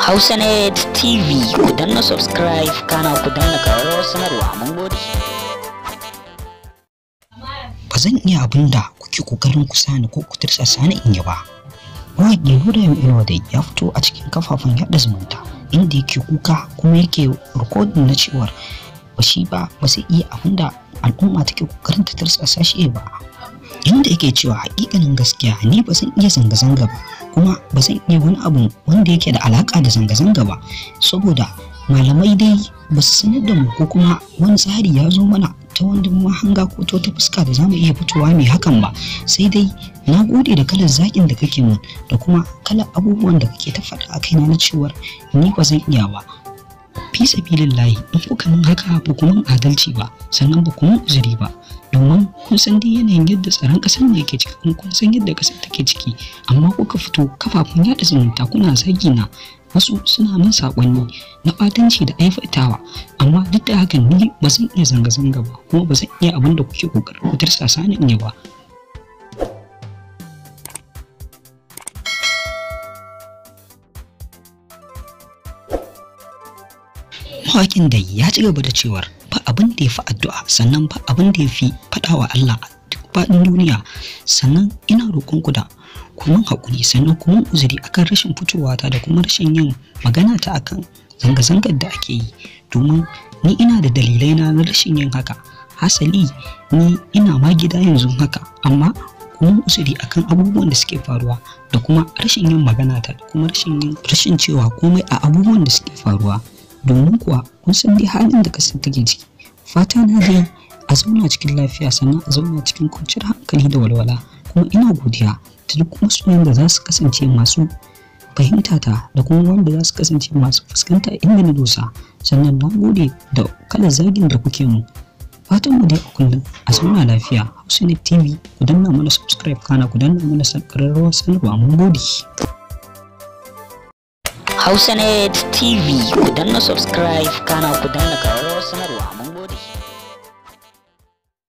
Hausanet TV ku danna subscribe kana ku danna ƙararrawar sanarwa mun gode. Ba zan iya abin da kuke kokarin ku sani ko ku tirsasa ni in yi ba. Mawaƙi Nura M Inuwa ya fito a cikin kafafen yaɗa zumunta inda yake kuka kuma yake rikodin na cewar ba sai iya abin da al'umma take kokarin ta tirsasa shi ba. Inda yake cewa hakikanin gaskiya ni ba zan iya zanga-zanga ba kuma ba zan iya wani abu wanda yake da alaka da zanga-zanga ba saboda malamai dai ba su sanar da mu ko kuma wani tsari ya zo mana ta wanda mahanga ko ta fuska da zamu iya fitowa mai hakan ba. Sai dai na gode da kalar zakin da kake mun da kuma kalar abubuwan da kake ta faɗa a kaina na cewar ni ba zan iya ba. Fi sabilillahi in kuka min haka ba ku min adalci ba sannan ba ku min uzuri ba, domin kun san dai yanayin yadda tsaron ƙasar ne yake ciki kuma kun san yadda ƙasar take ciki, amma kuka fito kafafen yaɗa zumunta kuna zagi na, wasu suna min saƙonni na ɓatanci da aifatawa, amma duk da hakan ni ba zan iya zanga-zanga ba kuma ba zan iya abin da kuke ƙoƙarin ku tirsasa ni in yi ba. Mawaƙin dai ya ci gaba da cewar ba abin da ya fi addu'a sannan ba abin da ya fi faɗawa Allah a duk faɗin duniya, sannan ina roƙon ku da ku min haƙuri sannan ku min uzuri akan rashin fitowa ta da kuma rashin yin magana ta akan zanga-zangar da ake yi, domin ni ina da dalilai na rashin yin haka. Hasali ni ina ma gida yanzu haka, amma ku min uzuri akan abubuwan da suke faruwa da kuma rashin yin magana ta da kuma rashin cewa komai a abubuwan da suke faruwa. Domin kuwa kun san dai halin da kasar take ciki, fata na dai a zauna cikin lafiya sannan a zauna cikin kwanciyar hankali da walwala, kuma ina godiya ta duk masoyan da za su kasance masu fahimta ta da kuma wanda za su kasance masu fuskanta inda na dosa, sannan na gode da kalar zagin da kuke mu. Fatan mu dai a kullum a zauna lafiya. Hausanet TV ku danna mana subscribe kana ku danna mana ƙararrawar sanarwa mun gode. Hausanet TV ku danna subscribe kana ku danna ƙararrawar sanarwa mun gode.